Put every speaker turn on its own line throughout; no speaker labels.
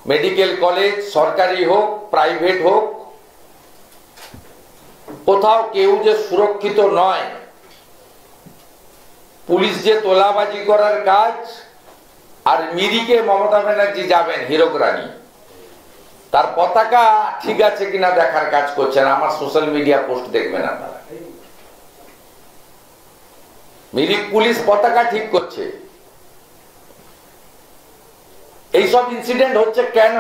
Medical college সরকারি হোক private হোক, কোথাও কেউ যে সুরক্ষিত নয়। পুলিশ যে তোলাবাজি করার কাজ, আর মিরিকে মমতা ব্যানার্জি যাবেন হীরক রানী, তার পতাকা ঠিক আছে কিনা দেখার কাজ করছেন। আমার সোশ্যাল মিডিয়া পোস্ট দেখবেন আপনারা, মিরিক পুলিশ পতাকা ঠিক করছে। এইসব ইনসিডেন্ট হচ্ছে কেন?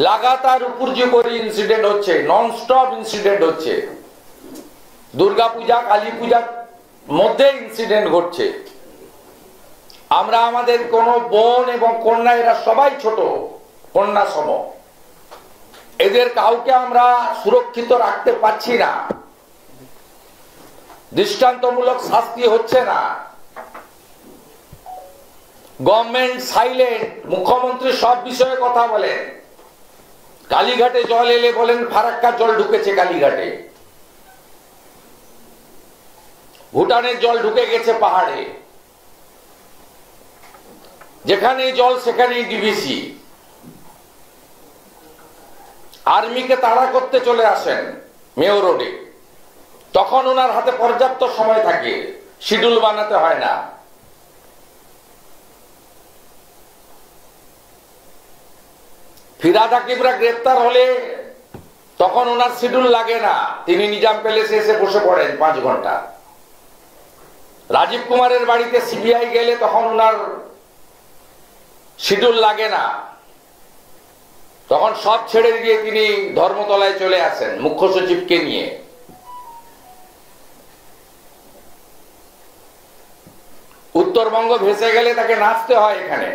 লাগাতার উপর্যু করে ইনসিডেন্ট হচ্ছে, নন স্টপ ইনসিডেন্ট হচ্ছে। দুর্গা পূজা কালী পূজার মধ্যে ইনসিডেন্ট ঘটছে। আমরা আমাদের কোন বোন এবং কন্যা, এরা সবাই ছোট কন্যা সম, এদের কাউকে আমরা সুরক্ষিত রাখতে পারছি না। দৃষ্টান্তমূলক শাস্তি হচ্ছে না। Government silent. মুখ্যমন্ত্রী সব বিষয়ে কথা বলেন। কালীঘাটে জল এলে বলেন ফারাক্কার জল ঢুকেছে কালীঘাটে, ভুটানের জল ঢুকে গেছে পাহাড়ে, যেখানেই জল সেখানেই ডিভিসি। আর্মিকে তাড়া করতে চলে আসেন মেয়র রোডে, তখন ওনার হাতে পর্যাপ্ত সময় থাকে, শিডিউল বানাতে হয় না। ফিরহাদ হাকিমরা গ্রেপ্তার হলে তখন ওনার শিডিউল লাগে না, তিনি নিজাম প্যালেসে এসে বসে পড়েন 5 ঘন্টা। রাজীব কুমারের বাড়িতে সিবিআই গেলে তখন ওনার শিডিউল লাগে না, তখন সব ছেড়ে দিয়ে তিনি ধর্মতলায় চলে আসেন মুখ্য সচিবকে নিয়ে। উত্তরবঙ্গ ভেসে গেলে তাকে নাচতে হয় এখানে।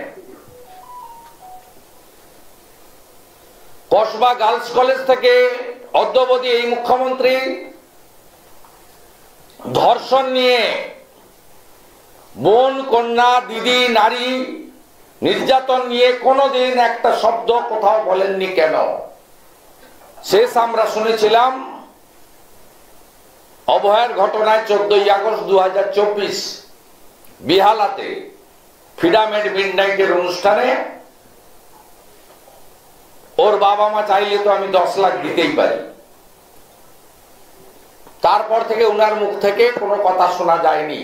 কসবা গার্লস কলেজ থেকে অদ্যাবধি এই মুখ্যমন্ত্রী ধর্ষণ নিয়ে, বোন কন্যা দিদি নারী নির্যাতন নিয়ে কোনোদিন একটা শব্দ কোথাও বলেননি কেন? শেষ আমরা শুনেছিলাম অভয়ের ঘটনায় 14ই আগস্ট 2024 বিহালাতে ফ্রিডম এট মিডনাইটের অনুষ্ঠানে ওর বাবা মা চাইলে তো আমি 10 লাখ দিতেই পারি। তারপর থেকে উনার মুখ থেকে কোনো কথা শোনা যায়নি।